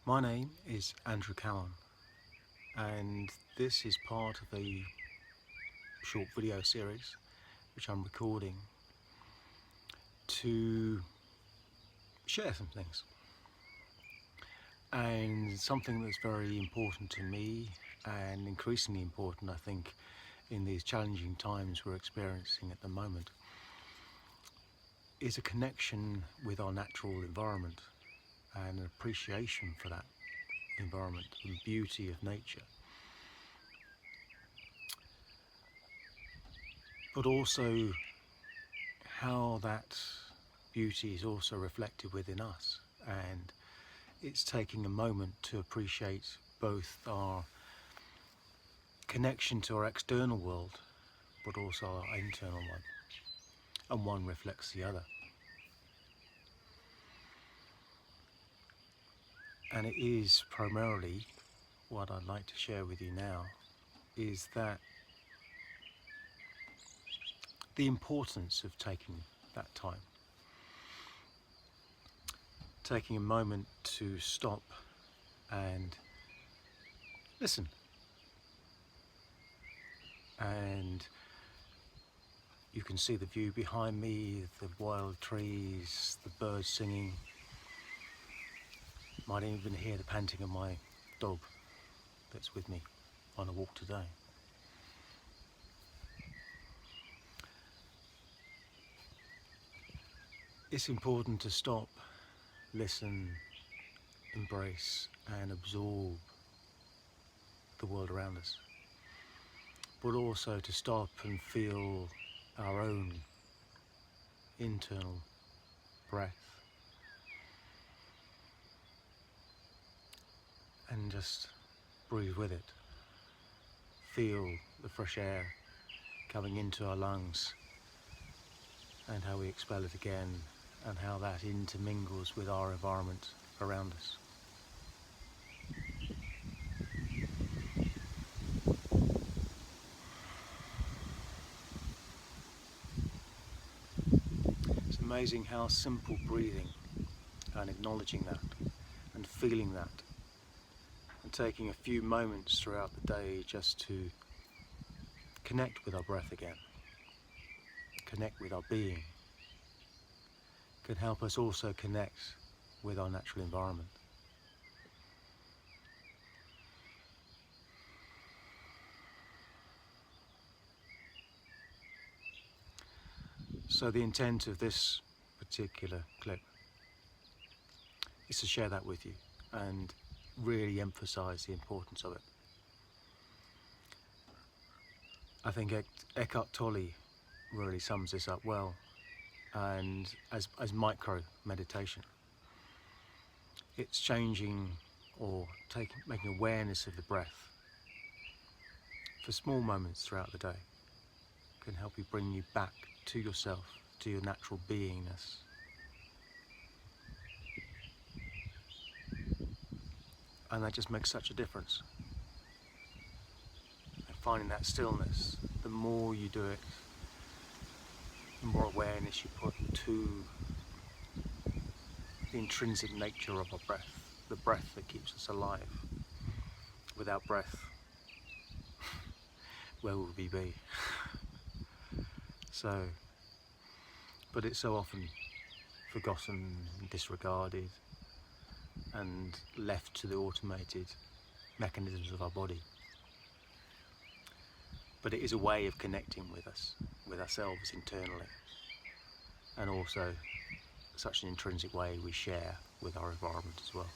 My name is Andrew Cowan, and this is part of a short video series which I'm recording to share some things, and something that's very important to me and increasingly important, I think, in these challenging times we're experiencing at the moment, is a connection with our natural environment and an appreciation for that environment and beauty of nature, but also how that beauty is also reflected within us. And it's taking a moment to appreciate both our connection to our external world, but also our internal one, and one reflects the other. And it is primarily what I'd like to share with you now is that the importance of taking that time, taking a moment to stop and listen. And you can see the view behind me, the wild trees, the birds singing. Might even hear the panting of my dog that's with me on a walk today. It's important to stop, listen, embrace and absorb the world around us, but also to stop and feel our own internal breath and just breathe with it. Feel the fresh air coming into our lungs and how we expel it again, and how that intermingles with our environment around us. It's amazing how simple breathing and acknowledging that and feeling that and taking a few moments throughout the day just to connect with our breath again, connect with our being, can help us also connect with our natural environment. So the intent of this particular clip is to share that with you and really emphasize the importance of it. I think Eckhart Tolle really sums this up well, and as micro meditation. It's changing or making awareness of the breath for small moments throughout the day can help you bring you back to yourself, to your natural beingness. And that just makes such a difference. And finding that stillness, the more you do it, the more awareness you put to the intrinsic nature of our breath, the breath that keeps us alive. Without breath, where would we be? But it's so often forgotten, disregarded, and left to the automated mechanisms of our body. But it is a way of connecting with us, with ourselves internally, and also such an intrinsic way we share with our environment as well.